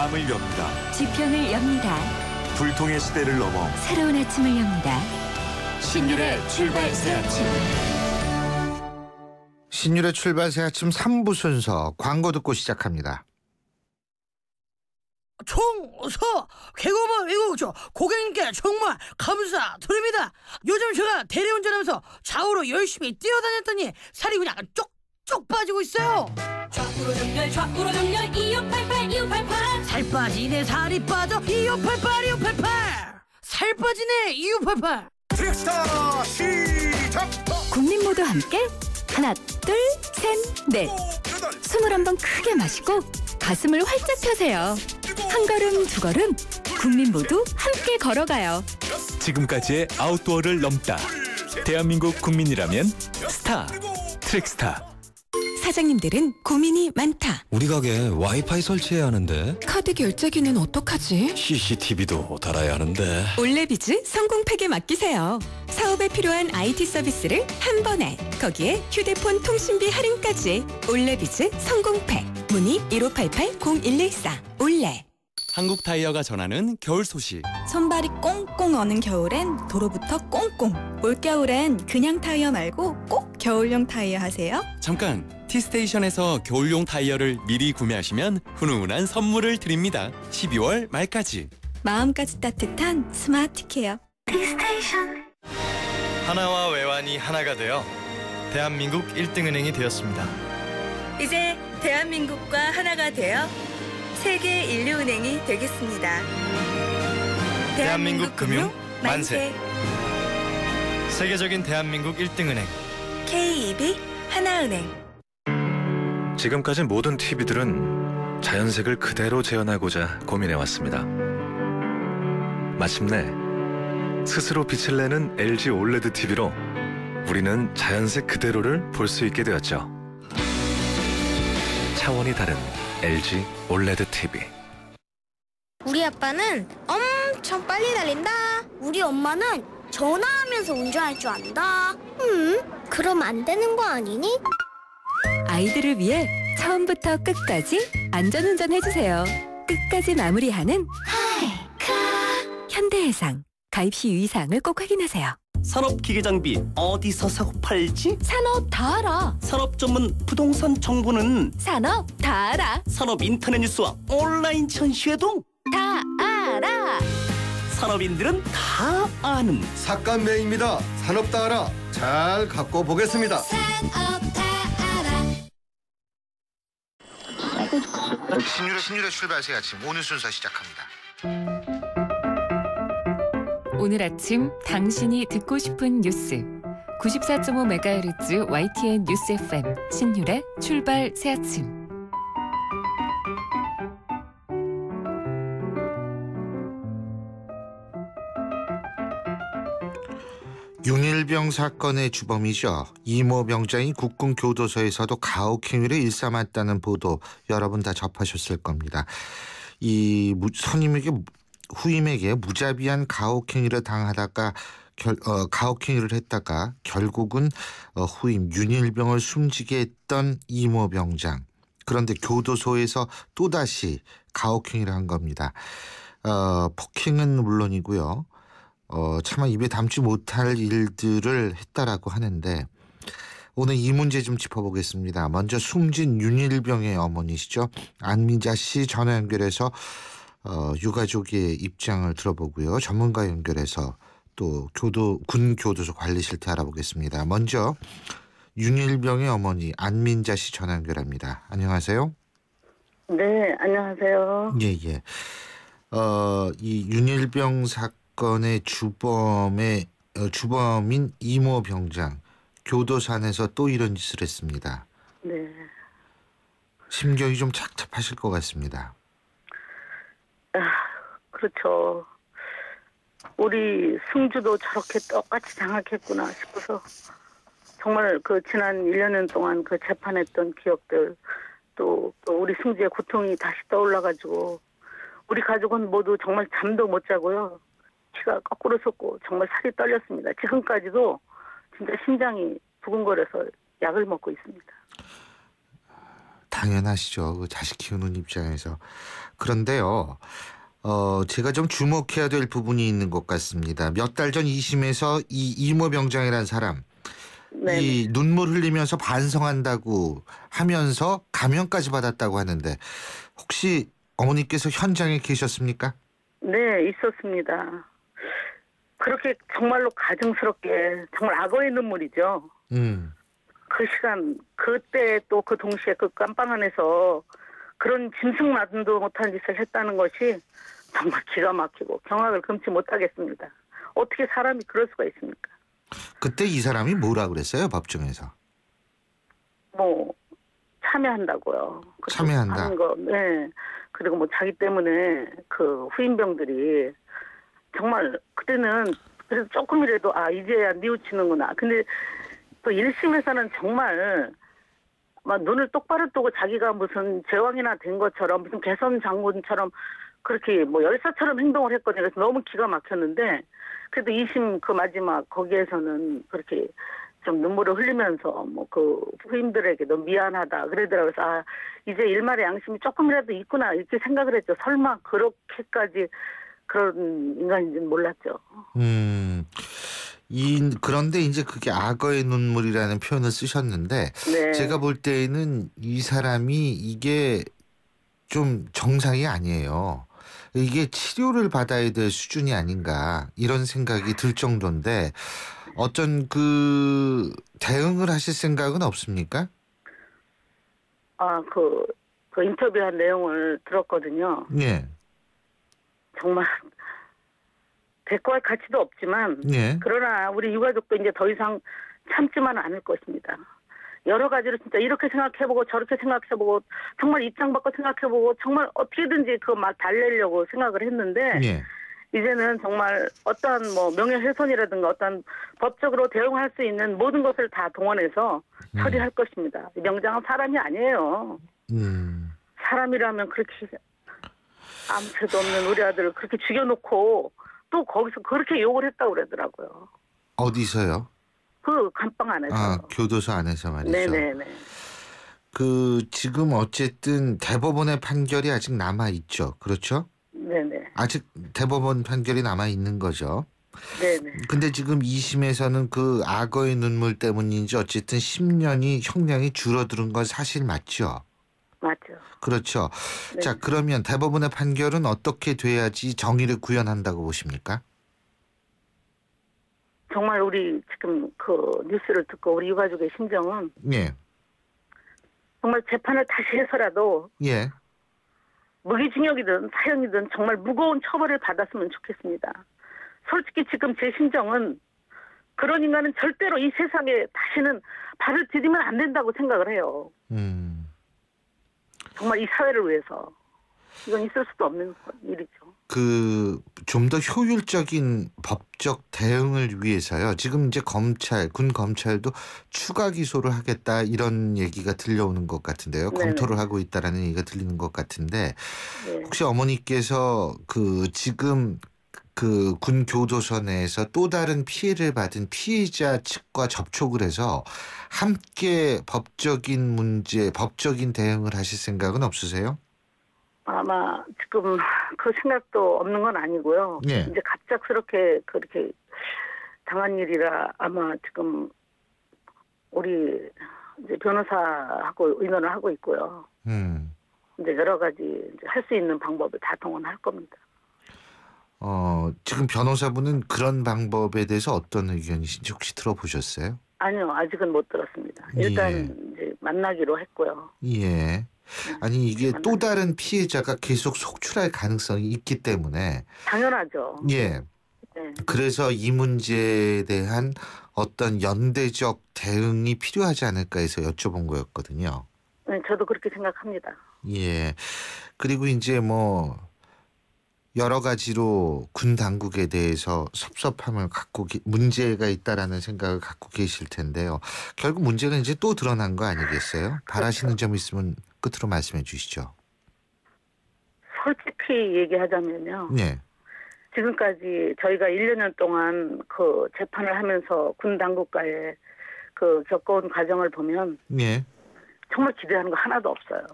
마음을 엽니다. 지평을 엽니다. 불통의 시대를 넘어 새로운 아침을 엽니다. 신율의 출발 새 아침. 신율의 출발 새 아침 3부 순서 광고 듣고 시작합니다. 총서 개그우먼 외국죠 고객님께 정말 감사드립니다. 요즘 제가 대리운전하면서 좌우로 열심히 뛰어다녔더니 살이 그냥 쪽쪽 빠지고 있어요. 좌우로 정렬 2588 살 빠지네 살이 빠져 2588 살 빠지네 2588. 트랙스타 시작. 국민 모두 함께 하나 둘 셋 넷 21번 크게 마시고 가슴을 활짝 펴세요. 한 걸음 두 걸음 국민 모두 함께 걸어가요. 지금까지의 아웃도어를 넘다. 대한민국 국민이라면 스타 트랙스타. 사장님들은 고민이 많다. 우리 가게 와이파이 설치해야 하는데 카드 결제기는 어떡하지? CCTV도 달아야 하는데 올레비즈 성공팩에 맡기세요. 사업에 필요한 IT 서비스를 한 번에, 거기에 휴대폰 통신비 할인까지. 올레비즈 성공팩. 문의 1588-0114 올레. 한국 타이어가 전하는 겨울 소식. 손발이 꽁꽁 어는 겨울엔 도로부터 꽁꽁. 올겨울엔 그냥 타이어 말고 꼭 겨울용 타이어 하세요. 잠깐, T스테이션에서 겨울용 타이어를 미리 구매하시면 훈훈한 선물을 드립니다. 12월 말까지. 마음까지 따뜻한 스마트 케어. T스테이션. 하나와 외환이 하나가 되어 대한민국 1등은행이 되었습니다. 이제 대한민국과 하나가 되어 세계 인류은행이 되겠습니다. 대한민국 금융 만세. 세계적인 대한민국 1등은행 KEB 하나은행. 지금까지 모든 TV들은 자연색을 그대로 재현하고자 고민해왔습니다. 마침내 스스로 빛을 내는 LG 올레드 TV로 우리는 자연색 그대로를 볼 수 있게 되었죠. 차원이 다른 LG 올레드 TV. 우리 아빠는 엄청 빨리 달린다. 우리 엄마는 전화하면서 운전할 줄 안다. 그럼 안 되는 거 아니니? 아이들을 위해 처음부터 끝까지 안전운전 해주세요. 끝까지 마무리하는 현대해상. 가입 시 유의사항을 꼭 확인하세요. 산업기계장비 어디서 사고 팔지? 산업 다 알아. 산업 전문 부동산 정보는 산업 다 알아. 산업 인터넷 뉴스와 온라인 전시회도 다 알아. 산업인들은 다 아는 삭감매입니다. 산업 다 알아. 잘 갖고 보겠습니다. 산업 다 알아. 신율의 출발 새 아침 오늘 순서 시작합니다. 오늘 아침 당신이 듣고 싶은 뉴스 94.5MHz YTN 뉴스 FM 신율의 출발 새 아침. 윤일병 사건의 주범이죠. 이모 병장이 국군 교도소에서도 가혹행위를 일삼았다는 보도 여러분 다 접하셨을 겁니다. 이 후임에게 무자비한 가혹행위를 당하다가 가혹행위를 했다가 결국은 후임 윤일병을 숨지게 했던 이모 병장. 그런데 교도소에서 또다시 가혹행위를 한 겁니다. 폭행은 물론이고요. 차마 입에 담지 못할 일들을 했다라고 하는데 오늘 이 문제 좀 짚어보겠습니다. 먼저 숨진 윤일병의 어머니시죠. 안민자 씨 전화 연결해서 유가족의 입장을 들어보고요. 전문가 연결해서 또 군 교도소 관리 실태 알아보겠습니다. 먼저 윤일병의 어머니 안민자 씨 전화 연결합니다. 안녕하세요. 네, 안녕하세요. 예. 이 윤일병 사건의 주범인 이모 병장 교도소 안에서 또 이런 짓을 했습니다. 네. 심경이 좀 착잡하실 것 같습니다. 그렇죠. 우리 승주도 저렇게 똑같이 장악했구나 싶어서 정말 그 지난 1년 동안 그 재판했던 기억들 또 우리 승주의 고통이 다시 떠올라가지고 우리 가족은 모두 정말 잠도 못 자고요. 피가 거꾸로 솟고 정말 살이 떨렸습니다. 지금까지도 진짜 심장이 두근거려서 약을 먹고 있습니다. 당연하시죠. 그 자식 키우는 입장에서. 그런데요. 제가 좀 주목해야 될 부분이 있는 것 같습니다. 몇 달 전 2심에서 이 이모병장이라는 사람 네. 이 눈물 흘리면서 반성한다고 하면서 감형까지 받았다고 하는데 혹시 어머니께서 현장에 계셨습니까? 네, 있었습니다. 그렇게 정말로 가증스럽게 정말 악어의 눈물이죠. 그 시간 그때 또 그 동시에 그 깜빵 안에서 그런 짐승만도 못한 짓을 했다는 것이 정말 기가 막히고 경악을 금치 못하겠습니다. 어떻게 사람이 그럴 수가 있습니까? 그때 이 사람이 뭐라 그랬어요 법정에서? 뭐 참여한다고요. 참여한다. 하는 거, 네. 그리고 뭐 자기 때문에 그 후임병들이 정말 그때는 그래도 조금이라도 이제야 뉘우치는구나. 근데 또 1심에서는 정말 막 눈을 똑바로 뜨고 자기가 무슨 제왕이나 된 것처럼 무슨 개선 장군처럼 그렇게 뭐 열사처럼 행동을 했거든요. 그래서 너무 기가 막혔는데 그래도 2심 그 마지막 거기에서는 그렇게 좀 눈물을 흘리면서 뭐 그 후임들에게 너무 미안하다 그러더라고요. 그래서 이제 일말의 양심이 조금이라도 있구나 이렇게 생각을 했죠. 설마 그렇게까지 그런 인간인지는 몰랐죠. 그런데 이제 그게 악어의 눈물이라는 표현을 쓰셨는데 네. 제가 볼 때에는 이 사람이 이게 좀 정상이 아니에요. 이게 치료를 받아야 될 수준이 아닌가 이런 생각이 들 정도인데 어떤 그 대응을 하실 생각은 없습니까? 그 인터뷰한 내용을 들었거든요. 예. 정말 대꾸할 가치도 없지만 예. 그러나 우리 유가족도 이제 더 이상 참지만은 않을 것입니다. 여러 가지로 진짜 이렇게 생각해보고 저렇게 생각해보고 정말 입장 바꿔 생각해보고 정말 어떻게든지 그 맛 달래려고 생각을 했는데 예. 이제는 정말 어떠한 뭐 명예훼손이라든가 어떤 법적으로 대응할 수 있는 모든 것을 다 동원해서 처리할 것입니다. 명장은 사람이 아니에요. 사람이라면 그렇게 아무 죄도 없는 우리 아들을 그렇게 죽여놓고 또 거기서 그렇게 욕을 했다고 그러더라고요. 어디서요? 그 감방 안에서. 교도소 안에서 말이죠. 네네네. 그 지금 어쨌든 대법원의 판결이 아직 남아 있죠. 그렇죠? 네네. 아직 대법원 판결이 남아 있는 거죠. 네네. 근데 지금 2심에서는 그 악어의 눈물 때문인지 어쨌든 10년이 형량이 줄어드는 건 사실 맞죠? 맞죠. 그렇죠. 네. 자, 그러면 대법원의 판결은 어떻게 돼야지 정의를 구현한다고 보십니까? 정말 우리 지금 그 뉴스를 듣고 우리 유가족의 심정은 예. 정말 재판을 다시 해서라도 예. 무기징역이든 사형이든 정말 무거운 처벌을 받았으면 좋겠습니다. 솔직히 지금 제 심정은 그런 인간은 절대로 이 세상에 다시는 발을 디디면 안 된다고 생각을 해요. 정말 이 사회를 위해서. 이건 있을 수도 없는 일이죠. 좀 더 효율적인 법적 대응을 위해서요. 지금 이제 군 검찰도 추가 기소를 하겠다 이런 얘기가 들려오는 것 같은데요. 네네. 검토를 하고 있다라는 얘기가 들리는 것 같은데 네. 혹시 어머니께서 지금 군 교도소 내에서 또 다른 피해를 받은 피해자 측과 접촉을 해서 함께 법적인 문제, 법적인 대응을 하실 생각은 없으세요? 아마 지금 그 생각도 없는 건 아니고요. 예. 이제 갑작스럽게 그렇게 당한 일이라 아마 지금 우리 이제 변호사하고 의논을 하고 있고요. 이제 여러 가지 할 수 있는 방법을 다 동원할 겁니다. 지금 변호사분은 그런 방법에 대해서 어떤 의견이신지 혹시 들어보셨어요? 아니요, 아직은 못 들었습니다. 일단 예. 이제 만나기로 했고요. 예. 아니 이게 또 다른 피해자가 계속 속출할 가능성이 있기 때문에 당연하죠. 예. 네. 그래서 이 문제에 대한 어떤 연대적 대응이 필요하지 않을까 해서 여쭤본 거였거든요. 네, 저도 그렇게 생각합니다. 예. 그리고 이제 뭐 여러 가지로 군 당국에 대해서 섭섭함을 갖고 문제가 있다라는 생각을 갖고 계실 텐데요. 결국 문제가 이제 또 드러난 거 아니겠어요? 바라시는 점 있으면 끝으로 말씀해 주시죠. 솔직히 얘기하자면요. 네. 지금까지 저희가 1년 동안 그 재판을 하면서 군 당국과의 그 겪어온 과정을 보면 네. 정말 기대하는 거 하나도 없어요.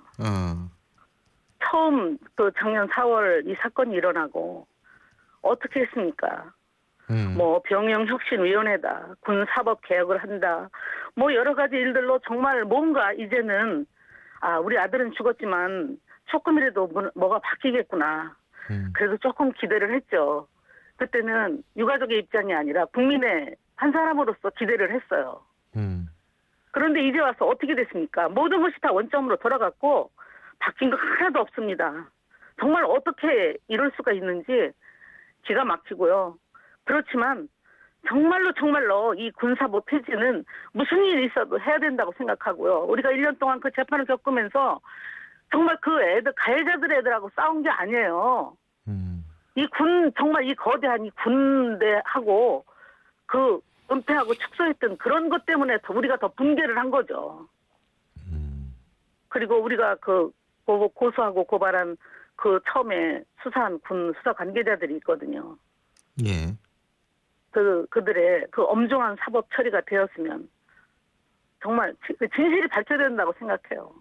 처음 그 작년 4월 이 사건이 일어나고 어떻게 했습니까? 뭐 병영혁신위원회다, 군사법개혁을 한다, 뭐 여러 가지 일들로 정말 뭔가 이제는 우리 아들은 죽었지만 조금이라도 뭐가 바뀌겠구나. 그래서 조금 기대를 했죠. 그때는 유가족의 입장이 아니라 국민의 한 사람으로서 기대를 했어요. 그런데 이제 와서 어떻게 됐습니까? 모든 것이 다 원점으로 돌아갔고 바뀐 거 하나도 없습니다. 정말 어떻게 이럴 수가 있는지 기가 막히고요. 그렇지만 정말로 이 군사법 폐지는 무슨 일이 있어도 해야 된다고 생각하고요. 우리가 1년 동안 그 재판을 겪으면서 정말 그 가해자들의 애들하고 싸운 게 아니에요. 정말 이 거대한 이 군대하고 그 은폐하고 축소했던 그런 것 때문에 우리가 더 붕괴를 한 거죠. 그리고 우리가 그 고소하고 고발한 그 처음에 수사한 군 수사 관계자들이 있거든요. 예. 그들의 그 엄중한 사법 처리가 되었으면 정말 진실이 밝혀된다고 생각해요.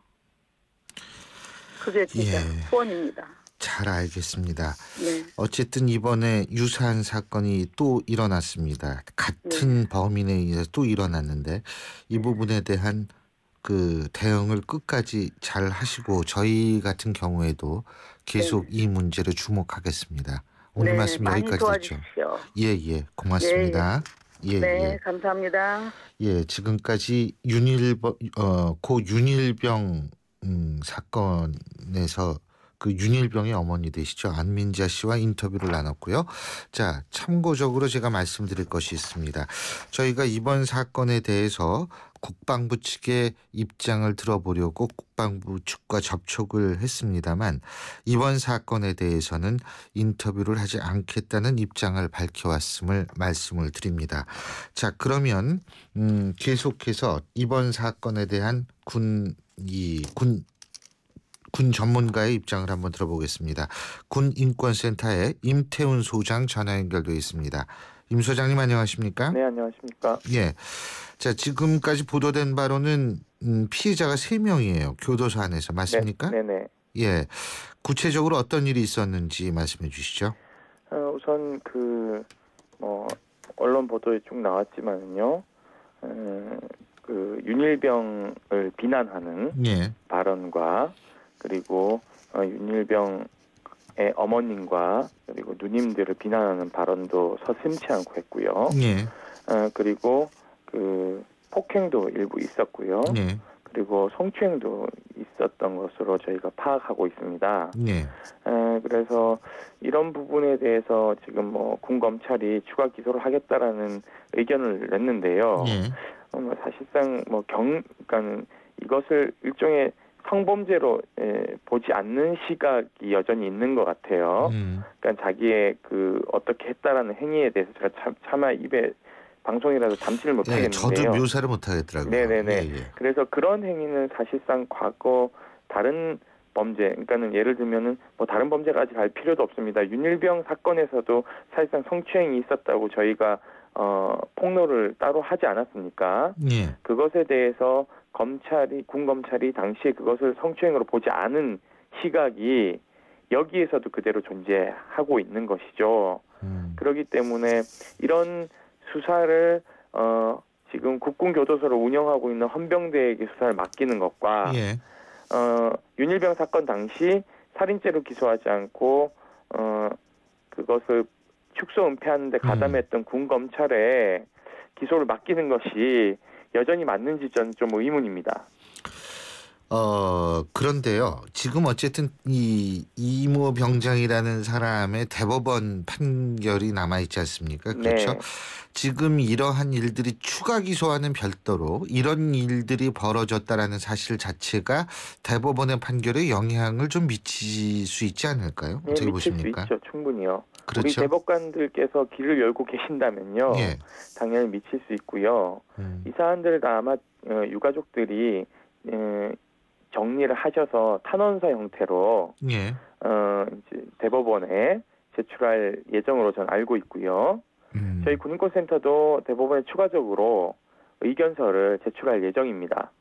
그게 진짜 소원입니다. 잘 알겠습니다. 네. 어쨌든 이번에 유사한 사건이 또 일어났습니다. 같은 범인에 의해서 또 일어났는데 이 부분에 대한 그 대응을 끝까지 잘 하시고 저희 같은 경우에도 계속 이 문제를 주목하겠습니다. 오늘 말씀 여기까지 듣죠. 예, 고맙습니다. 예, 감사합니다. 예, 지금까지 고 윤일병 사건에서 그 윤일병의 어머니 되시죠. 안민자 씨와 인터뷰를 나눴고요. 자, 참고적으로 제가 말씀드릴 것이 있습니다. 저희가 이번 사건에 대해서 국방부 측의 입장을 들어보려고 국방부 측과 접촉을 했습니다만 이번 사건에 대해서는 인터뷰를 하지 않겠다는 입장을 밝혀왔음을 말씀을 드립니다. 자, 그러면 계속해서 이번 사건에 대한 군 전문가의 입장을 한번 들어보겠습니다. 군인권센터의 임태훈 소장 전화 연결되어 있습니다. 임 소장님 안녕하십니까? 네, 안녕하십니까? 예. 자, 지금까지 보도된 바로는 피해자가 3명이에요. 교도소 안에서 맞습니까? 네네. 예. 구체적으로 어떤 일이 있었는지 말씀해 주시죠. 우선 언론 보도에 쭉 나왔지만요. 그 윤일병을 비난하는 발언과 그리고 윤일병의 어머님과 그리고 누님들을 비난하는 발언도 서슴지 않고 했고요. 그리고 그 폭행도 일부 있었고요. 그리고 성추행도 있었던 것으로 저희가 파악하고 있습니다. 그래서 이런 부분에 대해서 지금 군 검찰이 추가 기소를 하겠다라는 의견을 냈는데요. 사실상 그러니까는 이것을 일종의 성범죄로 보지 않는 시각이 여전히 있는 것 같아요. 그러니까 자기의 어떻게 했다라는 행위에 대해서 제가 차마 입에 방송이라도 담지를 못하겠는데요. 저도 묘사를 못하겠더라고요. 네네네. 그래서 그런 행위는 사실상 과거 다른 범죄, 그러니까는 예를 들면은 다른 범죄까지 갈 필요도 없습니다. 윤일병 사건에서도 사실상 성추행이 있었다고 저희가 폭로를 따로 하지 않았습니까? 그것에 대해서 군 검찰이 당시에 그것을 성추행으로 보지 않은 시각이 여기에서도 그대로 존재하고 있는 것이죠. 그렇기 때문에 이런 수사를 지금 국군교도소를 운영하고 있는 헌병대에게 수사를 맡기는 것과 윤일병 사건 당시 살인죄로 기소하지 않고 그것을 축소 은폐하는 데 가담했던 군 검찰에 기소를 맡기는 것이 여전히 맞는지 저는 좀 의문입니다. 그런데요. 지금 어쨌든 이 이모 병장이라는 사람의 대법원 판결이 남아있지 않습니까? 그렇죠? 지금 이러한 일들이 추가 기소와는 별도로 이런 일들이 벌어졌다라는 사실 자체가 대법원의 판결에 영향을 좀 미칠 수 있지 않을까요? 어떻게 보십니까? 미칠 수 있죠. 충분히요. 그렇죠? 우리 대법관들께서 길을 열고 계신다면요. 당연히 미칠 수 있고요. 이 사안들도 아마 유가족들이 정리를 하셔서 탄원서 형태로 이제 대법원에 제출할 예정으로 저는 알고 있고요. 저희 군인권센터도 대법원에 추가적으로 의견서를 제출할 예정입니다.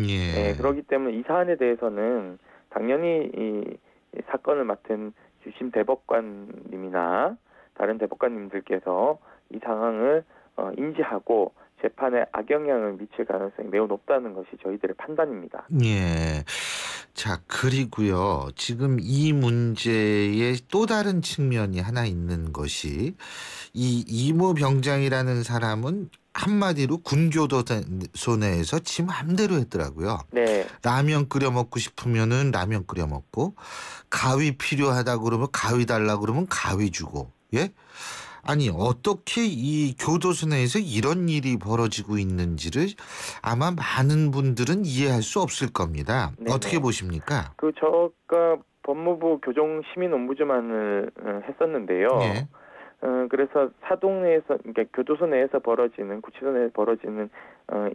예. 그렇기 때문에 이 사안에 대해서는 당연히 이 사건을 맡은 주심 대법관님이나 다른 대법관님들께서 이 상황을 인지하고 재판에 악영향을 미칠 가능성이 매우 높다는 것이 저희들의 판단입니다. 예. 자, 그리고요. 지금 이 문제의 또 다른 측면이 하나 있는 것이 이 이모 병장이라는 사람은 한마디로 군교도소 내에서 지 맘대로 했더라고요. 네. 라면 끓여 먹고 싶으면은 라면 끓여 먹고, 가위 필요하다 그러면 가위 달라 그러면 가위 주고. 예? 아니, 어떻게 이 교도소 내에서 이런 일이 벌어지고 있는지를 아마 많은 분들은 이해할 수 없을 겁니다. 네네. 어떻게 보십니까? 저가 법무부 교정시민옴부즈만을 했었는데요. 예. 그래서 사동 내에서, 그러니까 교도소 내에서 벌어지는, 구치소 내에서 벌어지는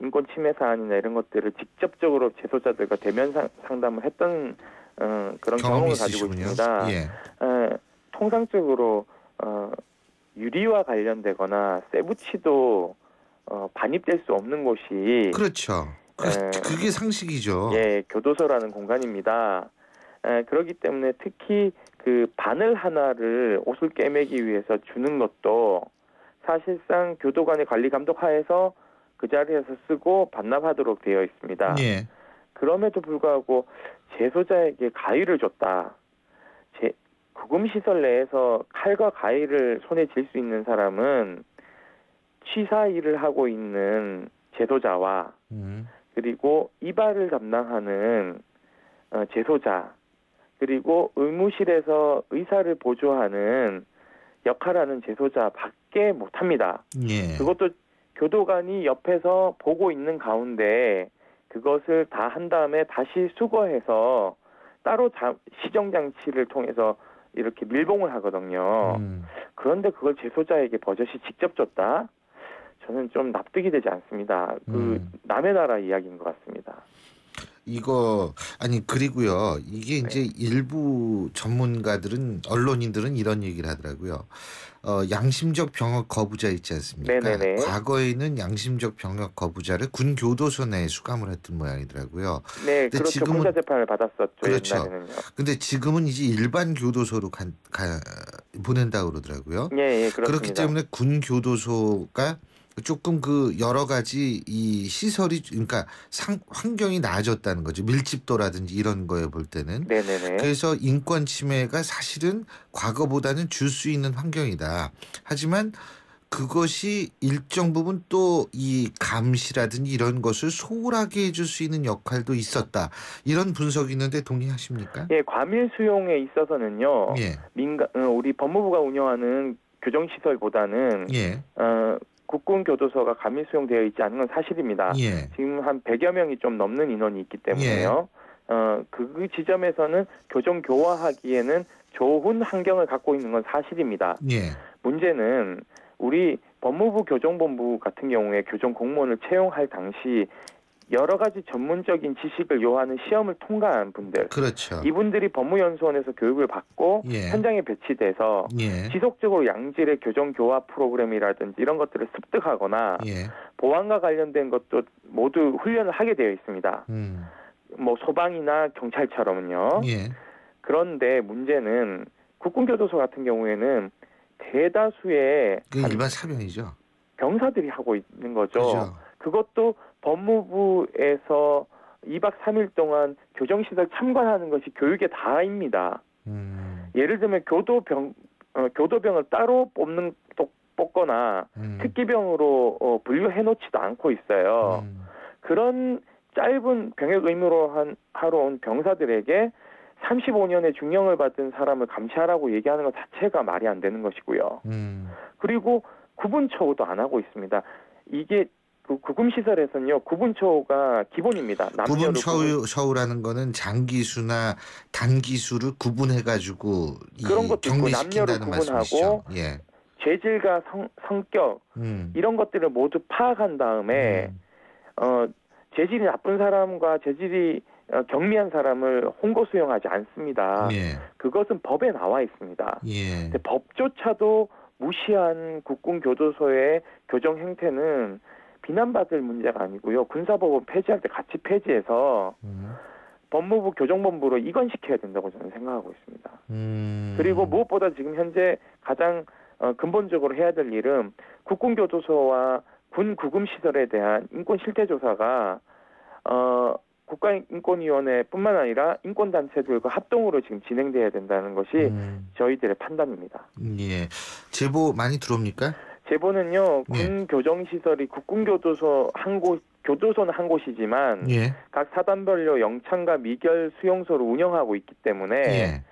인권 침해 사안이나 이런 것들을 직접적으로 재소자들과 대면 상담을 했던 그런 경험을 가지고 있습니다. 예. 통상적으로 유리와 관련되거나 쇠붙이도 반입될 수 없는 곳이 그렇죠. 그게 상식이죠. 예, 교도소라는 공간입니다. 그렇기 때문에 특히 그 바늘 하나를 옷을 꿰매기 위해서 주는 것도 사실상 교도관의 관리 감독 하에서 그 자리에서 쓰고 반납하도록 되어 있습니다. 예. 그럼에도 불구하고 재소자에게 가위를 줬다. 구금시설 내에서 칼과 가위를 손에 쥘 수 있는 사람은 취사 일을 하고 있는 재소자와 그리고 이발을 담당하는 재소자, 그리고 의무실에서 의사를 보조하는 역할하는 재소자밖에 못합니다. 예. 그것도 교도관이 옆에서 보고 있는 가운데 그것을 다 한 다음에 다시 수거해서 따로 시정장치를 통해서 이렇게 밀봉을 하거든요. 그런데 그걸 재소자에게 버젓이 직접 줬다? 저는 좀 납득이 되지 않습니다. 남의 나라 이야기인 것 같습니다. 그리고요. 이게 이제 일부 전문가들은, 언론인들은 이런 얘기를 하더라고요. 양심적 병역 거부자 있지 않습니까? 네네네. 과거에는 양심적 병역 거부자를 군 교도소 내에 수감을 했던 모양이더라고요. 네, 그렇죠. 군사 재판을 받았었죠. 그렇죠. 옛날에는요. 근데 지금은 이제 일반 교도소로 보낸다고 그러더라고요. 예, 그렇습니다. 그렇기 때문에 군 교도소가 조금 여러 가지 이 시설이, 그러니까 환경이 나아졌다는 거죠. 밀집도라든지 이런 거에 볼 때는. 네네네. 그래서 인권 침해가 사실은 과거보다는 줄 수 있는 환경이다. 하지만 그것이 일정 부분 또 이 감시라든지 이런 것을 소홀하게 해줄 수 있는 역할도 있었다. 이런 분석이 있는데 동의하십니까? 예, 과밀 수용에 있어서는요. 예. 우리 법무부가 운영하는 교정시설보다는 예. 국군 교도소가 과밀 수용되어 있지 않은 건 사실입니다. 예. 지금 한 100여 명이 좀 넘는 인원이 있기 때문에요. 그 지점에서는 교정 교화하기에는 좋은 환경을 갖고 있는 건 사실입니다. 예. 문제는 우리 법무부 교정본부 같은 경우에 교정 공무원을 채용할 당시 여러 가지 전문적인 지식을 요하는 시험을 통과한 분들, 그렇죠. 이분들이 법무연수원에서 교육을 받고 예. 현장에 배치돼서 예. 지속적으로 양질의 교정 교화 프로그램이라든지 이런 것들을 습득하거나 예. 보안과 관련된 것도 모두 훈련을 하게 되어 있습니다. 뭐 소방이나 경찰처럼요. 예. 그런데 문제는 국군교도소 같은 경우에는 대다수의 일반 사병이죠. 병사들이 하고 있는 거죠. 그렇죠. 그것도 법무부에서 2박 3일 동안 교정시설 참관하는 것이 교육의 다입니다. 예를 들면 교도병을 따로 뽑거나 특기병으로 분류해놓지도 않고 있어요. 그런 짧은 병역 의무로 하러 온 병사들에게 35년의 중형을 받은 사람을 감시하라고 얘기하는 것 자체가 말이 안 되는 것이고요. 그리고 구분처우도 안 하고 있습니다. 이게 구금시설에서는요, 구분처우가 기본입니다. 구분처우라는 거는 장기수나 단기수를 구분해가지고 그런 것도 있고 남녀를 구분하고 예. 재질과 성격 이런 것들을 모두 파악한 다음에 재질이 나쁜 사람과 재질이 경미한 사람을 홍보 수용하지 않습니다. 예. 그것은 법에 나와 있습니다. 예. 근데 법조차도 무시한 국군 교도소의 교정 행태는 비난받을 문제가 아니고요. 군사법원 폐지할 때 같이 폐지해서 법무부 교정본부로 이관시켜야 된다고 저는 생각하고 있습니다. 그리고 무엇보다 지금 현재 가장 근본적으로 해야 될 일은 국군교도소와 군 구금시설에 대한 인권 실태조사가 국가인권위원회뿐만 아니라 인권단체들과 합동으로 지금 진행돼야 된다는 것이 저희들의 판단입니다. 예, 제보 많이 들어옵니까? 제보는요. 군 교정시설이 국군교도소 교도소는 한 곳이지만 각 사단별로 영창과 미결 수용소를 운영하고 있기 때문에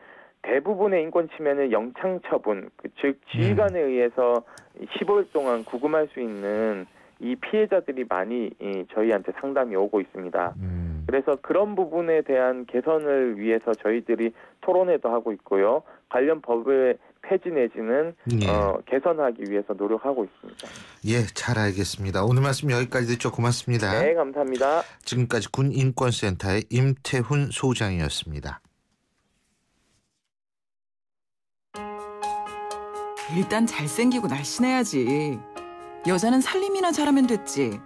대부분의 인권 침해는 영창 처분, 즉 지휘관에 의해서 15일 동안 구금할 수 있는 이 피해자들이 많이 저희한테 상담이 오고 있습니다. 그래서 그런 부분에 대한 개선을 위해서 저희들이 토론회도 하고 있고요. 관련 법의 폐지 내지는 개선하기 위해서 노력하고 있습니다. 예, 잘 알겠습니다. 오늘 말씀 여기까지 듣죠. 고맙습니다. 네, 감사합니다. 지금까지 군인권센터의 임태훈 소장이었습니다. 일단 잘생기고 날씬해야지. 여자는 살림이나 잘하면 됐지.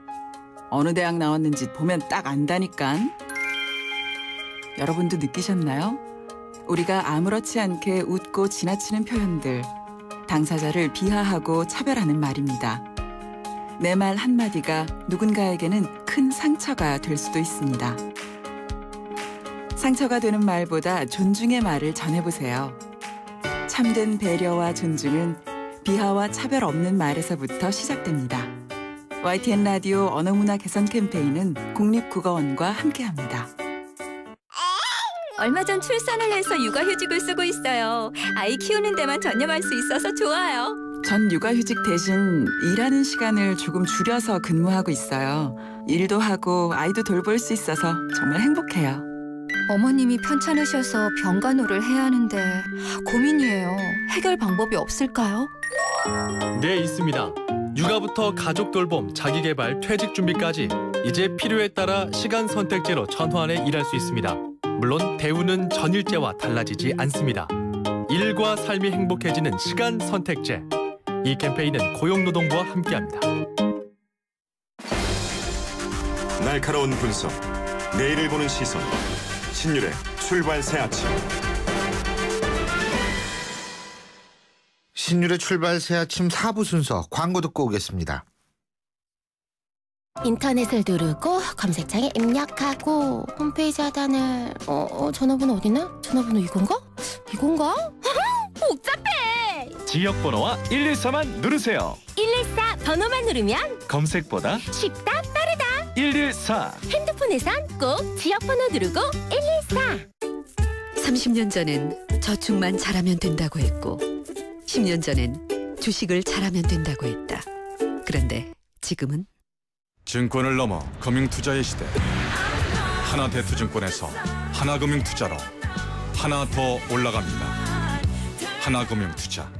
어느 대학 나왔는지 보면 딱 안다니깐. 여러분도 느끼셨나요? 우리가 아무렇지 않게 웃고 지나치는 표현들, 당사자를 비하하고 차별하는 말입니다. 내 말 한마디가 누군가에게는 큰 상처가 될 수도 있습니다. 상처가 되는 말보다 존중의 말을 전해보세요. 참된 배려와 존중은 비하와 차별 없는 말에서부터 시작됩니다. YTN 라디오 언어문화 개선 캠페인은 국립국어원과 함께합니다. 얼마 전 출산을 해서 육아휴직을 쓰고 있어요. 아이 키우는 데만 전념할 수 있어서 좋아요. 전 육아휴직 대신 일하는 시간을 조금 줄여서 근무하고 있어요. 일도 하고 아이도 돌볼 수 있어서 정말 행복해요. 어머님이 편찮으셔서 병간호를 해야 하는데 고민이에요. 해결 방법이 없을까요? 네, 있습니다. 육아부터 가족 돌봄, 자기개발, 퇴직 준비까지 이제 필요에 따라 시간 선택제로 전환해 일할 수 있습니다. 물론 대우는 전일제와 달라지지 않습니다. 일과 삶이 행복해지는 시간 선택제. 이 캠페인은 고용노동부와 함께합니다. 날카로운 분석, 내일을 보는 시선. 신율의 출발 새 아침. 신율의 출발 새 아침 4부 순서 광고 듣고 오겠습니다. 인터넷을 누르고 검색창에 입력하고 홈페이지 하단을 전화번호 어디나? 전화번호 이건가? 복잡해! 지역번호와 114만 누르세요. 114 번호만 누르면 검색보다 쉽다 빠르다. 114. 핸드폰에선 꼭 지역번호 누르고 114. 30년 전엔 저축만 잘하면 된다고 했고 10년 전엔 주식을 잘하면 된다고 했다. 그런데 지금은 증권을 넘어 금융투자의 시대. 하나대투증권에서 하나금융투자로 하나 더 올라갑니다. 하나금융투자.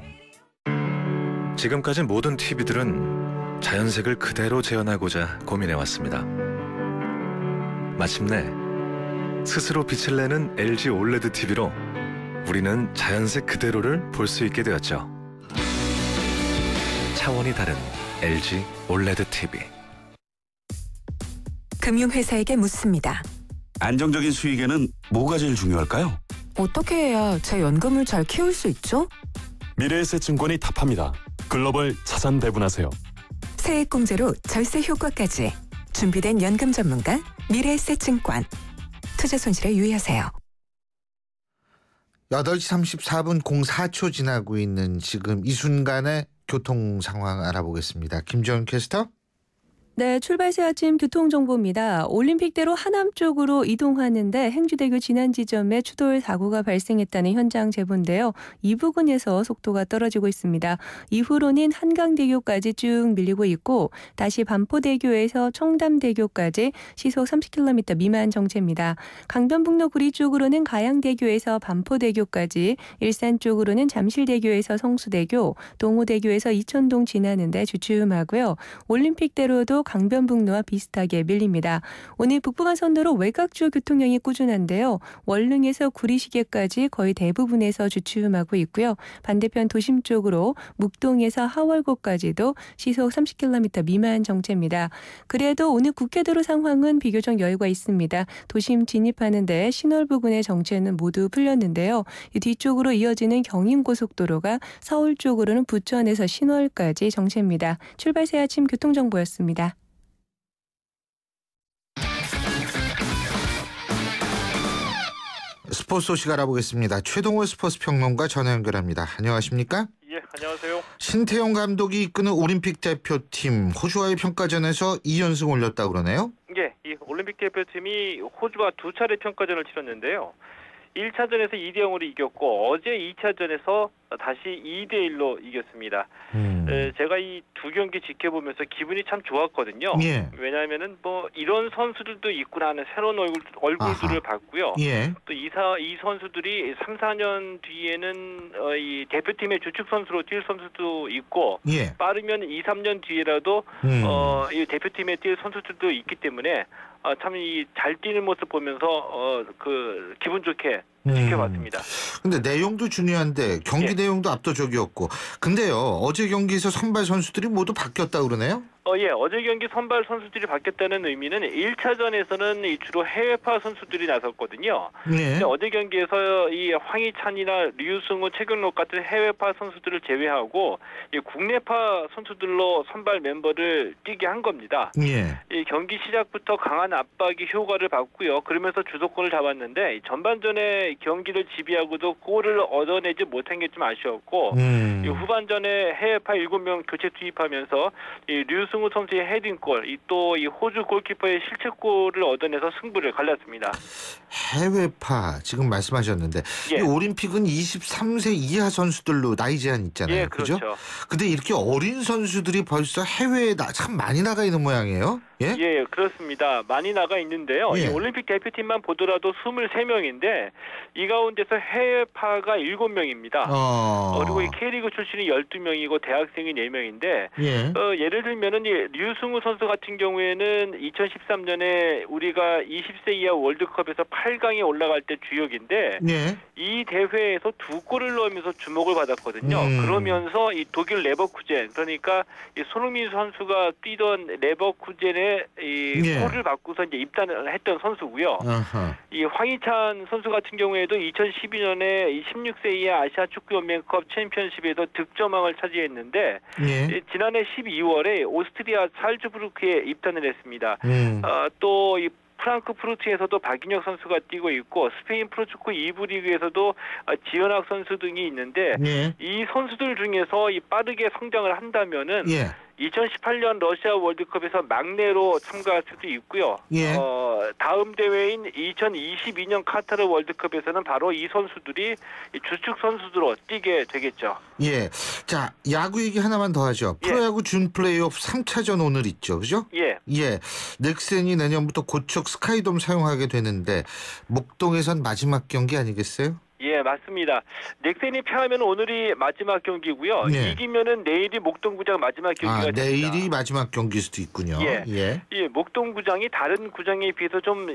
지금까지 모든 TV들은 자연색을 그대로 재현하고자 고민해왔습니다. 마침내 스스로 빛을 내는 LG OLED TV로 우리는 자연색 그대로를 볼 수 있게 되었죠. 차원이 다른 LG OLED TV. 금융회사에게 묻습니다. 안정적인 수익에는 뭐가 제일 중요할까요? 어떻게 해야 제 연금을 잘 키울 수 있죠? 미래에셋증권이 답합니다. 글로벌 자산 배분하세요. 세액공제로 절세 효과까지 준비된 연금 전문가 미래에셋증권. 투자 손실에 유의하세요. 8시 34분 04초 지나고 있는 지금 이 순간의 교통 상황 알아보겠습니다. 김지원 캐스터. 네, 출발 새 아침 교통정보입니다. 올림픽대로 하남 쪽으로 이동하는데 행주대교 지난 지점에 추돌 사고가 발생했다는 현장 제보인데요. 이 부근에서 속도가 떨어지고 있습니다. 이후로는 한강대교까지 쭉 밀리고 있고 다시 반포대교에서 청담대교까지 시속 30km 미만 정체입니다. 강변북로 구리 쪽으로는 가양대교에서 반포대교까지, 일산 쪽으로는 잠실대교에서 성수대교, 동호대교에서 이천동 지나는데 주춤하고요. 올림픽대로도 강변북로와 비슷하게 밀립니다. 오늘 북부간선도로 외곽 주요 교통량이 꾸준한데요. 월릉에서 구리시계까지 거의 대부분에서 주춤하고 있고요. 반대편 도심 쪽으로 묵동에서 하월고까지도 시속 30km 미만 정체입니다. 그래도 오늘 국회도로 상황은 비교적 여유가 있습니다. 도심 진입하는데 신월 부근의 정체는 모두 풀렸는데요. 이 뒤쪽으로 이어지는 경인고속도로가 서울 쪽으로는 부천에서 신월까지 정체입니다. 출발 새 아침 교통정보였습니다. 스포츠 소식 알아보겠습니다. 최동호 스포츠 평론가 전화 연결합니다. 안녕하십니까? 예, 안녕하세요. 신태용 감독이 이끄는 올림픽 대표팀 호주와의 평가전에서 2연승 올렸다고 그러네요? 예, 이 올림픽 대표팀이 호주와 두 차례 평가전을 치렀는데요. 1차전에서 2대0으로 이겼고 어제 2차전에서 다시 2대1로 이겼습니다. 제가 이 두 경기 지켜보면서 기분이 참 좋았거든요. 예. 왜냐하면은 뭐 이런 선수들도 있구나 하는 새로운 얼굴들을 봤고요. 예. 또 이 선수들이 3, 4년 뒤에는 이 대표팀의 주축 선수로 뛸 선수도 있고 예. 빠르면 2, 3년 뒤에라도 이 대표팀에 뛸 선수들도 있기 때문에 참 이 잘 뛰는 모습 보면서 그 기분 좋게 지켜봤습니다. 근데 내용도 중요한데 경기 내용도 압도적이었고. 근데요, 어제 경기에서 선발 선수들이 모두 바뀌었다고 그러네요? 예, 어제 경기 선발 선수들이 바뀌었다는 의미는 1차전에서는 주로 해외파 선수들이 나섰거든요. 네. 근데 어제 경기에서 이 황희찬이나 류승우, 최경록 같은 해외파 선수들을 제외하고 이 국내파 선수들로 선발 멤버를 뛰게 한 겁니다. 예. 이 경기 시작부터 강한 압박이 효과를 봤고요. 그러면서 주도권을 잡았는데 전반전에 경기를 지배하고도 골을 얻어내지 못한 게 좀 아쉬웠고 이 후반전에 해외파 7명 교체 투입하면서 이 류승우 선수의 헤딩골, 또 이 호주 골키퍼의 실책골을 얻어내서 승부를 갈랐습니다. 해외파 지금 말씀하셨는데 이 올림픽은 23세 이하 선수들로 나이 제한 있잖아요. 예, 그렇죠. 그죠? 근데 이렇게 어린 선수들이 벌써 해외에 참 많이 나가 있는 모양이에요. 예? 예, 그렇습니다. 많이 나가 있는데요. 예. 이 올림픽 대표팀만 보더라도 23명인데 이 가운데서 해외파가 7명입니다. 그리고 이 K리그 출신이 12명이고 대학생이 4명인데 예를 들면은 이 류승우 선수 같은 경우에는 2013년에 우리가 20세 이하 월드컵에서 8강에 올라갈 때 주역인데 이 대회에서 2골을 넣으면서 주목을 받았거든요. 그러면서 이 독일 레버쿠젠, 그러니까 이 손흥민 선수가 뛰던 레버쿠젠의 이 골을 받고서 이제 입단을 했던 선수고요. 이 황희찬 선수 같은 경우에도 2012년에 16세 이하 아시아 축구 연맹컵 챔피언십에서 득점왕을 차지했는데 지난해 12월에 오스트리아 살츠부르크에 입단을 했습니다. 또 이 프랑크푸르트에서도 박인혁 선수가 뛰고 있고 스페인 프로축구 2부 리그에서도 지현학 선수 등이 있는데 이 선수들 중에서 이 빠르게 성장을 한다면은 2018년 러시아 월드컵에서 막내로 참가할 수도 있고요. 다음 대회인 2022년 카타르 월드컵에서는 바로 이 선수들이 주축 선수들로 뛰게 되겠죠. 예. 자, 야구 얘기 하나만 더 하죠. 프로야구 준 플레이오프 3차전 오늘 있죠. 그죠? 예. 넥센이 내년부터 고척 스카이돔 사용하게 되는데 목동에선 마지막 경기 아니겠어요? 예, 맞습니다. 넥센이 패하면 오늘이 마지막 경기고요. 이기면은 내일이 목동구장 마지막 경기가 됩니다. 내일이 마지막 경기일 수도 있군요. 예, 목동구장이 다른 구장에 비해서 좀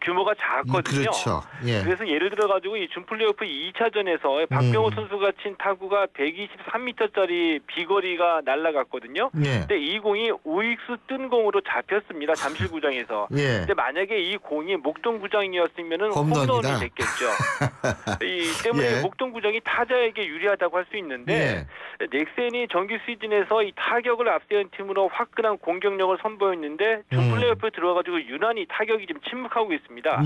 규모가 작거든요. 그렇죠. 그래서 예를 들어 가지고 이 준플레이오프 2차전에서 박병호 선수가 친 타구가 123m짜리 비거리가 날아갔거든요. 근데 이 공이 우익수 뜬 공으로 잡혔습니다. 잠실구장에서. 근데 만약에 이 공이 목동구장이었으면은 홈런이 됐겠죠. 이 때문에 목동구장이 타자에게 유리하다고 할 수 있는데 넥센이 정규 시즌에서 이 타격을 앞세운 팀으로 화끈한 공격력을 선보였는데 준플레이오프에 들어가지고 유난히 타격이 좀 침묵하고 있습니다.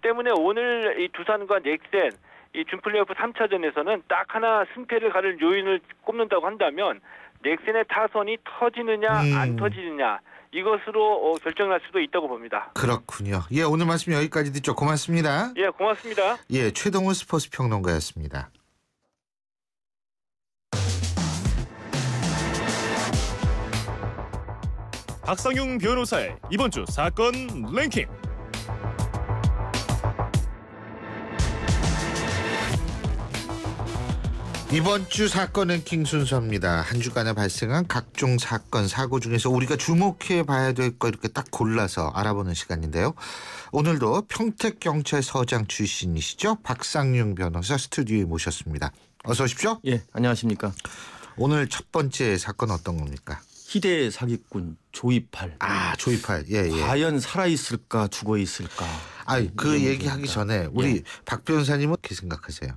때문에 오늘 이 두산과 넥센 이 준플레이오프 3차전에서는 딱 하나 승패를 가를 요인을 꼽는다고 한다면 넥센의 타선이 터지느냐 안 터지느냐 이것으로 결정날 수도 있다고 봅니다. 그렇군요. 예, 오늘 말씀 여기까지 듣죠. 고맙습니다. 예, 고맙습니다. 예, 최동훈 스포츠 평론가였습니다. 박상용 변호사의 이번 주 사건 랭킹. 이번 주 사건 랭킹 순서입니다. 한 주간에 발생한 각종 사건, 사고 중에서 우리가 주목해 봐야 될 거 이렇게 딱 골라서 알아보는 시간인데요. 오늘도 평택경찰서장 출신이시죠? 박상용 변호사 스튜디오에 모셨습니다. 어서 오십시오. 예, 안녕하십니까. 오늘 첫 번째 사건 어떤 겁니까? 희대 사기꾼 조이팔. 아, 조이팔. 예, 예. 과연 살아있을까 죽어있을까. 그 얘기하기 전에 우리 박 변호사님은 어떻게 생각하세요?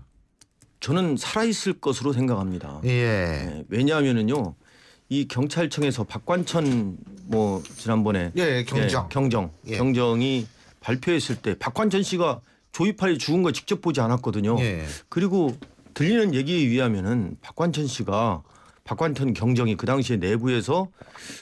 저는 살아있을 것으로 생각합니다. 예. 왜냐하면은요, 이 경찰청에서 박관천 지난번에 경정이 발표했을 때 박관천 씨가 조이팔이 죽은 거 직접 보지 않았거든요. 예. 그리고 들리는 얘기에 의하면은 박관천 경정이 그 당시에 내부에서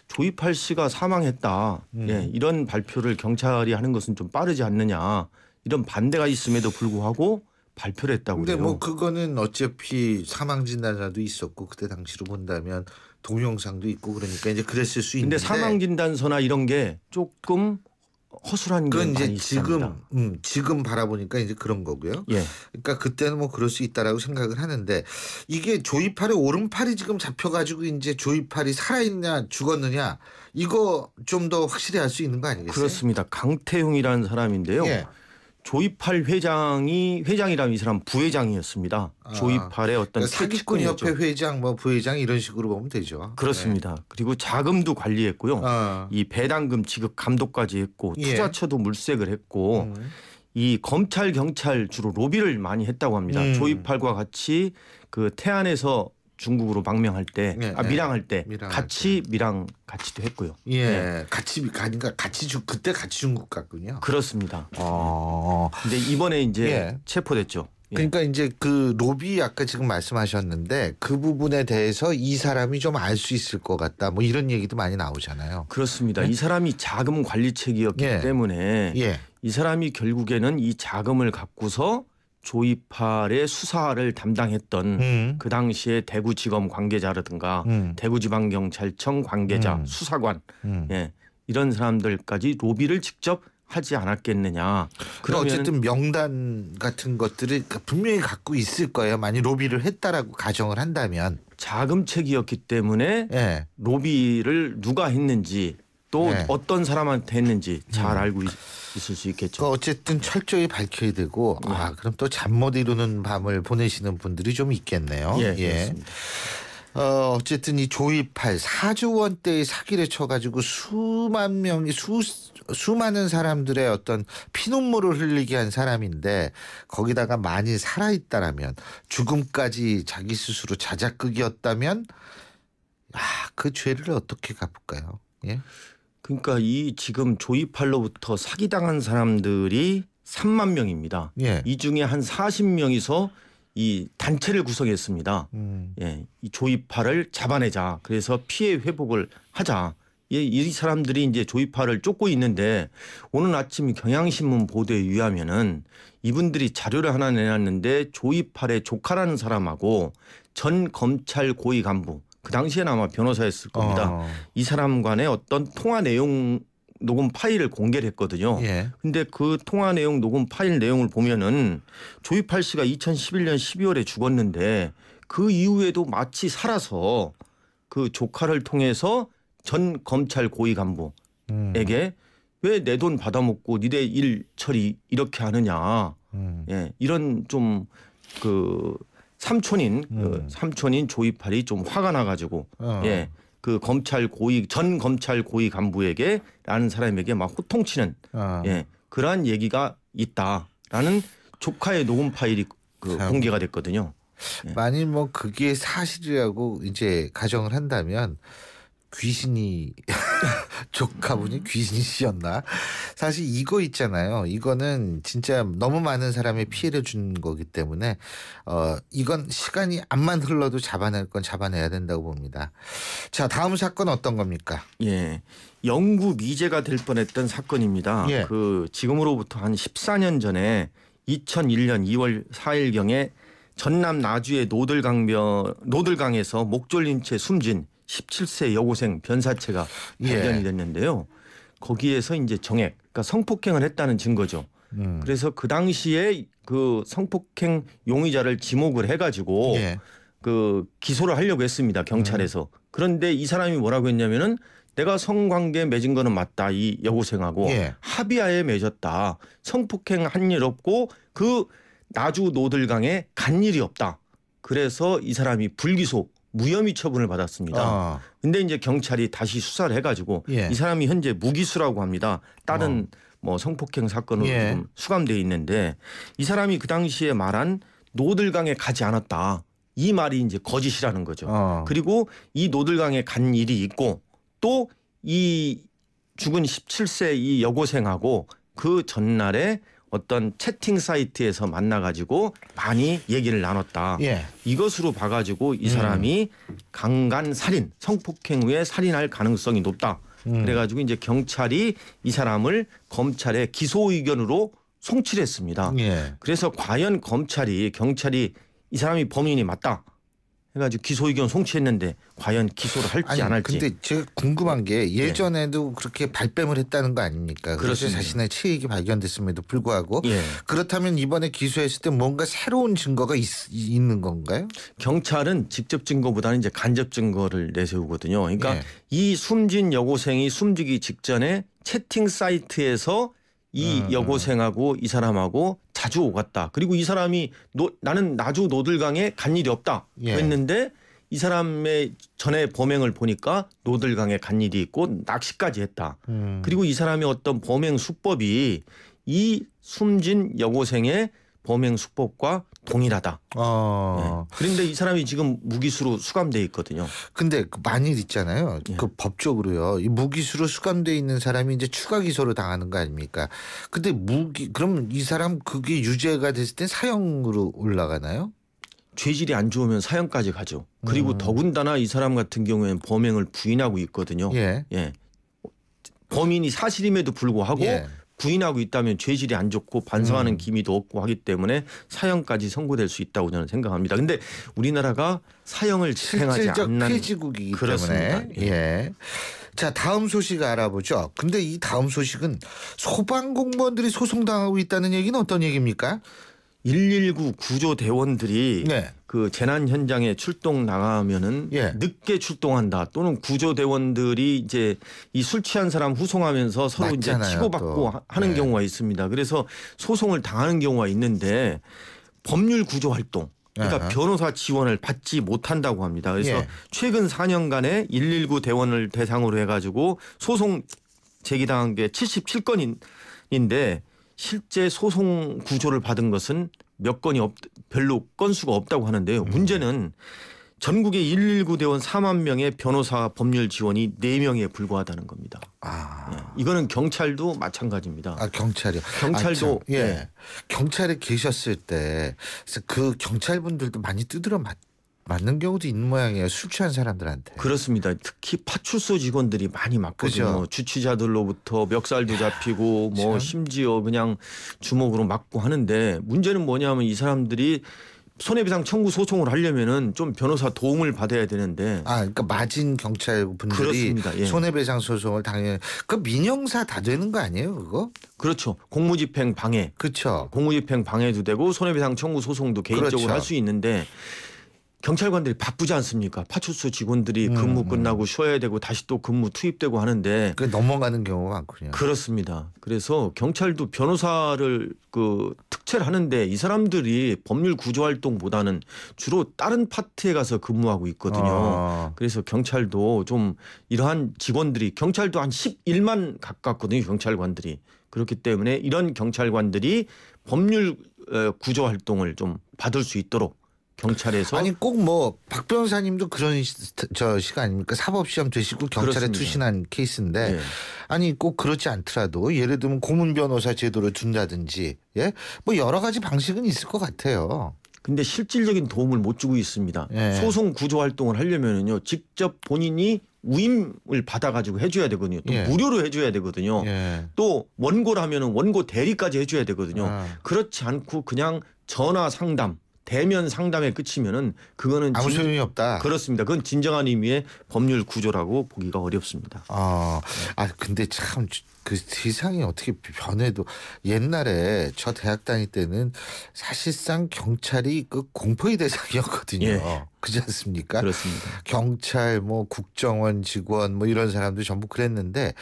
조이팔 씨가 사망했다. 예, 이런 발표를 경찰이 하는 것은 좀 빠르지 않느냐. 이런 반대가 있음에도 불구하고 발표를 했다고 근데 그래요. 그거는 어차피 사망 진단자도 있었고 그때 당시로 본다면 동영상도 있고 그러니까 이제 그랬을 수 있는데. 근데 사망 진단서나 이런 게 조금 허술한 게 많이 있습니다. 지금 바라보니까 이제 그런 거고요. 예. 그러니까 그때는 그럴 수 있다라고 생각을 하는데 이게 조이팔의 오른팔이 지금 잡혀가지고 이제 조이팔이 살아있냐 죽었느냐 이거 좀 더 확실히 알 수 있는 거 아니겠어요? 그렇습니다. 강태용이라는 사람인데요. 예. 조이팔 회장이라면 이 사람 부회장이었습니다. 조이팔의 어떤 사기꾼협회 회장, 부회장 이런 식으로 보면 되죠. 그렇습니다. 네. 그리고 자금도 관리했고요. 이 배당금 지급 감독까지 했고 투자처도 물색을 했고 이 검찰 경찰 주로 로비를 많이 했다고 합니다. 조이팔과 같이 그 태안에서 중국으로 망명할 때, 밀항할 때 같이도 했고요. 예, 그때 같이 중국 갔군요. 그렇습니다. 근데 이번에 이제 체포됐죠. 그러니까 이제 그 로비 아까 지금 말씀하셨는데 그 부분에 대해서 이 사람이 좀 알 수 있을 것 같다. 이런 얘기도 많이 나오잖아요. 그렇습니다. 이 사람이 자금 관리책이었기 때문에 이 사람이 결국에는 이 자금을 갖고서 조이팔의 수사를 담당했던 그 당시에 대구지검 관계자라든가 대구지방경찰청 관계자, 수사관 이런 사람들까지 로비를 직접 하지 않았겠느냐. 그러면 어쨌든 명단 같은 것들을 분명히 갖고 있을 거예요. 만약 로비를 했다라고 가정을 한다면. 자금책이었기 때문에 로비를 누가 했는지 또 어떤 사람한테 했는지 잘 알고 있을 수 있겠죠. 어쨌든 철저히 밝혀야 되고 그럼 또 잠 못 이루는 밤을 보내시는 분들이 좀 있겠네요. 그렇습니다. 어쨌든 이 조이팔 4조 원대의 사기를 쳐가지고 수많은 사람들의 어떤 피눈물을 흘리게 한 사람인데 거기다가 많이 살아있다라면 죽음까지 자기 스스로 자작극이었다면 그 죄를 어떻게 갚을까요? 예? 그러니까 이 지금 조이팔로부터 사기당한 사람들이 3만 명입니다. 이 중에 한 40명이서 이 단체를 구성했습니다. 이 조이팔을 잡아내자. 그래서 피해 회복을 하자. 이 사람들이 이제 조이팔을 쫓고 있는데 오늘 아침 경향신문 보도에 의하면은 이분들이 자료를 하나 내놨는데 조이팔의 조카라는 사람하고 전 검찰 고위 간부 그 당시에는 아마 변호사였을 겁니다. 이 사람 간의 어떤 통화 내용 녹음 파일을 공개를 했거든요. 근데 그 통화 내용 녹음 파일 내용을 보면은 조이팔 씨가 2011년 12월에 죽었는데 그 이후에도 마치 살아서 그 조카를 통해서 전 검찰 고위 간부에게 왜 내 돈 받아먹고 니네 일 처리 이렇게 하느냐. 이런 좀 삼촌인 조이팔이 좀 화가 나가지고 그 전 검찰 고위 간부에게 라는 사람에게 막 호통치는 그러한 얘기가 있다라는 조카의 녹음 파일이 공개가 됐거든요. 만일 그게 사실이라고 이제 가정을 한다면 귀신이 조카분이 귀신이셨나? 사실 이거 있잖아요. 이거는 진짜 너무 많은 사람의 피해를 준 거기 때문에 이건 시간이 암만 흘러도 잡아낼 건 잡아내야 된다고 봅니다. 자, 다음 사건 어떤 겁니까? 영구 미제가 될 뻔했던 사건입니다. 지금으로부터 한 14년 전에 2001년 2월 4일경에 전남 나주의 노들강에서 목 졸린 채 숨진 17세 여고생 변사체가 발견이 됐는데요. 거기에서 이제 그러니까 성폭행을 했다는 증거죠. 그래서 그 당시에 그 성폭행 용의자를 지목을 해가지고 그 기소를 하려고 했습니다. 경찰에서. 그런데 이 사람이 뭐라고 했냐면은 내가 성관계 맺은 거는 맞다. 이 여고생하고 예. 합의하에 맺었다. 성폭행 한 일 없고 그 나주 노들강에 간 일이 없다. 그래서 이 사람이 불기소 무혐의 처분을 받았습니다. 근데 이제 경찰이 다시 수사를 해가지고 이 사람이 현재 무기수라고 합니다. 다른 뭐 성폭행 사건으로 지금 수감돼 있는데 이 사람이 그 당시에 말한 노들강에 가지 않았다. 이 말이 이제 거짓이라는 거죠. 그리고 이 노들강에 간 일이 있고 또 이 죽은 17세 이 여고생하고 그 전날에 어떤 채팅 사이트에서 만나가지고 많이 얘기를 나눴다. 이것으로 봐가지고 이 사람이 강간 살인, 성폭행 후에 살인할 가능성이 높다. 그래가지고 이제 경찰이 이 사람을 검찰에 기소 의견으로 송치를 했습니다. 그래서 과연 경찰이 이 사람이 범인이 맞다 해가지고 기소 의견 송치했는데 과연 기소를 할지 안 할지. 근데 제가 궁금한 게 예전에도 그렇게 발뺌을 했다는 거 아닙니까? 그래서 자신의 체익이 발견됐음에도 불구하고 그렇다면 이번에 기소했을 때 뭔가 새로운 증거가 있는 건가요? 경찰은 직접 증거보다는 이제 간접 증거를 내세우거든요. 그러니까 이 숨진 여고생이 숨지기 직전에 채팅 사이트에서 이 여고생하고 이 사람하고 자주 오갔다. 그리고 이 사람이 나는 나주 노들강에 간 일이 없다 했는데 이 사람의 전에 범행을 보니까 노들강에 간 일이 있고 낚시까지 했다. 그리고 이 사람의 어떤 범행 수법이 이 숨진 여고생의 범행 수법과 동일하다. 그런데 이 사람이 지금 무기수로 수감돼 있거든요. 근데 그 만일 있잖아요. 그 법적으로요. 이 무기수로 수감돼 있는 사람이 이제 추가 기소를 당하는 거 아닙니까? 근데 그럼 이 사람 그게 유죄가 됐을 때 사형으로 올라가나요? 죄질이 안 좋으면 사형까지 가죠. 그리고 더군다나 이 사람 같은 경우에는 범행을 부인하고 있거든요. 범인이 사실임에도 불구하고 부인하고 있다면 죄질이 안 좋고 반성하는 기미도 없고 하기 때문에 사형까지 선고될 수 있다고 저는 생각합니다. 근데 우리나라가 사형을 집행하지 않는 폐지국이기 그렇습니다. 때문에. 자, 다음 소식 알아보죠. 근데 이 다음 소식은 소방공무원들이 소송당하고 있다는 얘기는 어떤 얘기입니까? 119 구조대원들이 그 재난 현장에 출동 나가면은 늦게 출동한다. 또는 구조대원들이 이제 이 술 취한 사람 후송하면서 서로 맞잖아요, 이제 치고받고 하는 경우가 있습니다. 그래서 소송을 당하는 경우가 있는데 법률 구조 활동 그러니까 변호사 지원을 받지 못한다고 합니다. 그래서 최근 4년간에 119 대원을 대상으로 해가지고 소송 제기당한 게 77건인데 실제 소송 구조를 받은 것은 몇 건이 별로 건수가 없다고 하는데요. 문제는 전국에 119 대원 4만 명의 변호사 법률 지원이 4명에 불과하다는 겁니다. 이거는 경찰도 마찬가지입니다. 경찰이요? 경찰도 경찰에 계셨을 때 그 경찰분들도 많이 두드려 맞는 경우도 있는 모양이에요. 술 취한 사람들한테. 그렇습니다. 특히 파출소 직원들이 많이 맞거든요. 그죠? 주치자들로부터 멱살도 잡히고 뭐 심지어 그냥 주먹으로 맞고 하는데 문제는 뭐냐면 이 사람들이 손해배상 청구 소송을 하려면은 좀 변호사 도움을 받아야 되는데. 그러니까 맞은 경찰분들이 손해배상 소송을 당연히 그 민형사 다 되는 거 아니에요, 그거? 그렇죠. 공무집행 방해. 그렇죠. 공무집행 방해도 되고 손해배상 청구 소송도 개인적으로 할 수 있는데. 경찰관들이 바쁘지 않습니까? 파출소 직원들이 근무 끝나고 쉬어야 되고 다시 또 근무 투입되고 하는데 넘어가는 경우가 많군요. 그렇습니다. 그래서 경찰도 변호사를 그 특채를 하는데 이 사람들이 법률 구조 활동보다는 주로 다른 파트에 가서 근무하고 있거든요. 그래서 경찰도 좀 이러한 직원들이 경찰도 한 11만 가깝거든요. 경찰관들이. 그렇기 때문에 이런 경찰관들이 법률 구조 활동을 좀 받을 수 있도록 경찰에서 꼭 뭐 박 변호사님도 그런 시가 아닙니까? 사법시험 되시고 경찰에 그렇습니다. 투신한 케이스인데 꼭 그렇지 않더라도 예를 들면 고문 변호사 제도를 둔다든지 뭐 여러 가지 방식은 있을 것 같아요. 근데 실질적인 도움을 못 주고 있습니다. 소송 구조 활동을 하려면요 직접 본인이 위임을 받아가지고 해줘야 되거든요. 또 무료로 해줘야 되거든요. 또 원고를 하면은 원고 대리까지 해줘야 되거든요. 그렇지 않고 그냥 전화 상담. 대면 상담에 그치면은 그거는 아무 소용이 없다. 그렇습니다. 그건 진정한 의미의 법률 구조라고 보기가 어렵습니다. 근데 참 그 세상이 어떻게 변해도 옛날에 저 대학 다닐 때는 사실상 경찰이 그 공포의 대상이었거든요. 예. 그렇지 않습니까? 그렇습니다. 경찰, 뭐 국정원 직원, 뭐 이런 사람들 전부 그랬는데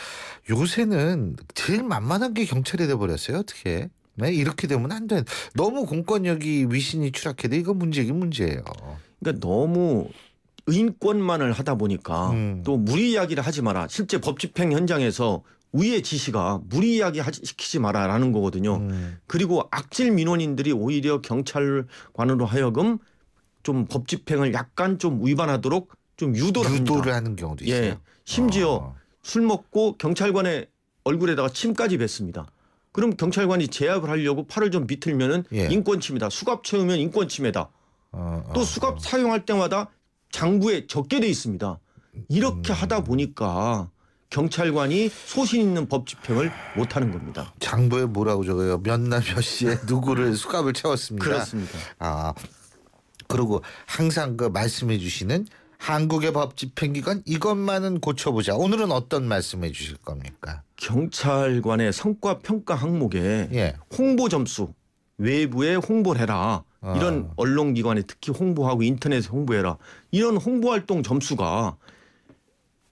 요새는 제일 만만한 게 경찰이 돼버렸어요. 어떻게? 네, 이렇게 되면 안 돼. 너무 공권력이 위신이 추락해도 이거 문제긴 문제예요. 그러니까 너무 인권만을 하다 보니까 또 무리 이야기를 하지 마라. 실제 법 집행 현장에서 위의 지시가 무리 이야기 시키지 마라라는 거거든요. 그리고 악질 민원인들이 오히려 경찰관으로 하여금 좀 법 집행을 약간 좀 위반하도록 좀 유도를 하는 경우도 있어요. 예, 심지어 술 먹고 경찰관의 얼굴에다가 침까지 뱉습니다. 그럼 경찰관이 제압을 하려고 팔을 좀 비틀면은 인권 침해다. 수갑 채우면 인권 침해다. 또 수갑 사용할 때마다 장부에 적게 돼 있습니다. 이렇게 하다 보니까 경찰관이 소신 있는 법 집행을 못하는 겁니다. 장부에 뭐라고 적어요? 몇 날 몇 시에 누구를 수갑을 채웠습니다. 그렇습니다. 그리고 항상 그 말씀해 주시는 한국의 법 집행기관 이것만은 고쳐보자. 오늘은 어떤 말씀해 주실 겁니까? 경찰관의 성과 평가 항목에 홍보 점수, 외부에 홍보를 해라. 이런 언론기관에 특히 홍보하고 인터넷에 홍보해라. 이런 홍보활동 점수가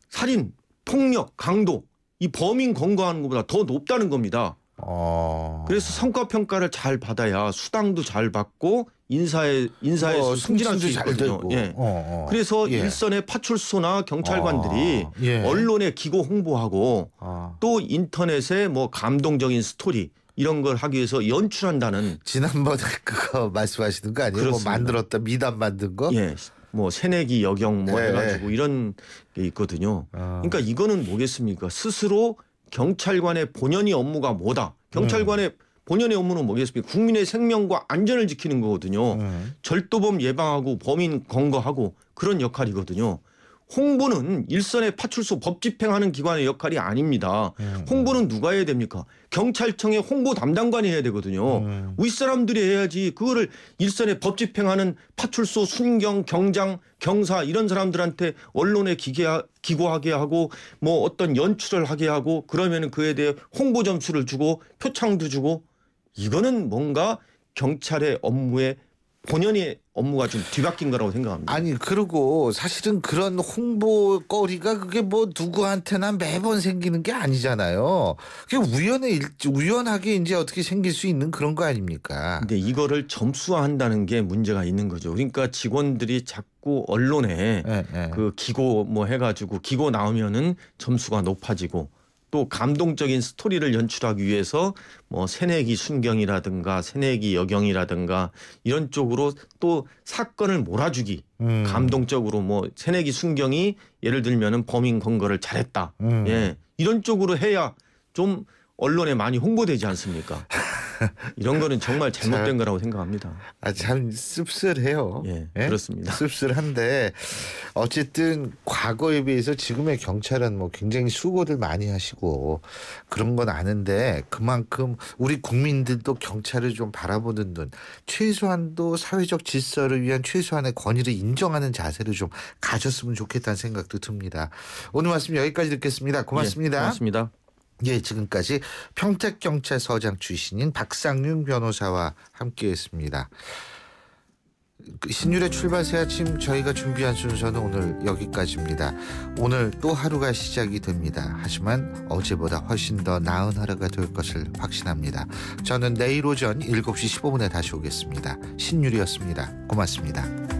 살인, 폭력, 강도 이 범인 검거하는 것보다 더 높다는 겁니다. 그래서 성과평가를 잘 받아야 수당도 잘 받고 인사에서 승진할 수 있거든요. 그래서 일선의 파출소나 경찰관들이 언론에 기고 홍보하고 또 인터넷에 뭐 감동적인 스토리 이런 걸 하기 위해서 연출한다는. 지난번에 그거 말씀하시는 거 아니에요? 뭐 만들었다 미담 만든 거? 예. 뭐 새내기 여경 뭐 해가지고 이런 게 있거든요. 그러니까 이거는 뭐겠습니까? 스스로 경찰관의 본연의 업무가 뭐다. 경찰관의 본연의 업무는 뭐겠습니까? 국민의 생명과 안전을 지키는 거거든요. 절도범 예방하고 범인 검거하고 그런 역할이거든요. 홍보는 일선의 파출소 법 집행하는 기관의 역할이 아닙니다. 홍보는 누가 해야 됩니까? 경찰청의 홍보 담당관이 해야 되거든요. 윗사람들이 해야지 그거를 일선의 법 집행하는 파출소 순경, 경장, 경사 이런 사람들한테 언론에 기고하게 하고 뭐 어떤 연출을 하게 하고 그러면은 그에 대해 홍보 점수를 주고 표창도 주고 이거는 뭔가 경찰의 업무에 본연의 업무가 좀 뒤바뀐 거라고 생각합니다. 아니 그리고 사실은 그런 홍보거리가 그게 뭐 누구한테나 매번 생기는 게 아니잖아요. 그게 우연하게 이제 어떻게 생길 수 있는 그런 거 아닙니까? 근데 이거를 점수화한다는 게 문제가 있는 거죠. 그러니까 직원들이 자꾸 언론에 그 기고 뭐 해가지고 기고 나오면은 점수가 높아지고 또 감동적인 스토리를 연출하기 위해서 뭐 새내기 순경이라든가 새내기 여경이라든가 이런 쪽으로 또 사건을 몰아주기 감동적으로 뭐 새내기 순경이 예를 들면은 범인 검거를 잘했다. 예. 이런 쪽으로 해야 좀 언론에 많이 홍보되지 않습니까? 이런 거는 정말 잘못된 거라고 생각합니다. 참 씁쓸해요. 예, 그렇습니다. 씁쓸한데 어쨌든 과거에 비해서 지금의 경찰은 뭐 굉장히 수고들 많이 하시고 그런 건 아는데 그만큼 우리 국민들도 경찰을 좀 바라보는 눈, 최소한도 사회적 질서를 위한 최소한의 권위를 인정하는 자세를 좀 가졌으면 좋겠다는 생각도 듭니다. 오늘 말씀 여기까지 듣겠습니다. 고맙습니다. 예, 고맙습니다. 예, 지금까지 평택경찰서장 출신인 박상윤 변호사와 함께했습니다. 신율의 출발 새 아침 저희가 준비한 순서는 오늘 여기까지입니다. 오늘 또 하루가 시작이 됩니다. 하지만 어제보다 훨씬 더 나은 하루가 될 것을 확신합니다. 저는 내일 오전 7시 15분에 다시 오겠습니다. 신율이었습니다. 고맙습니다.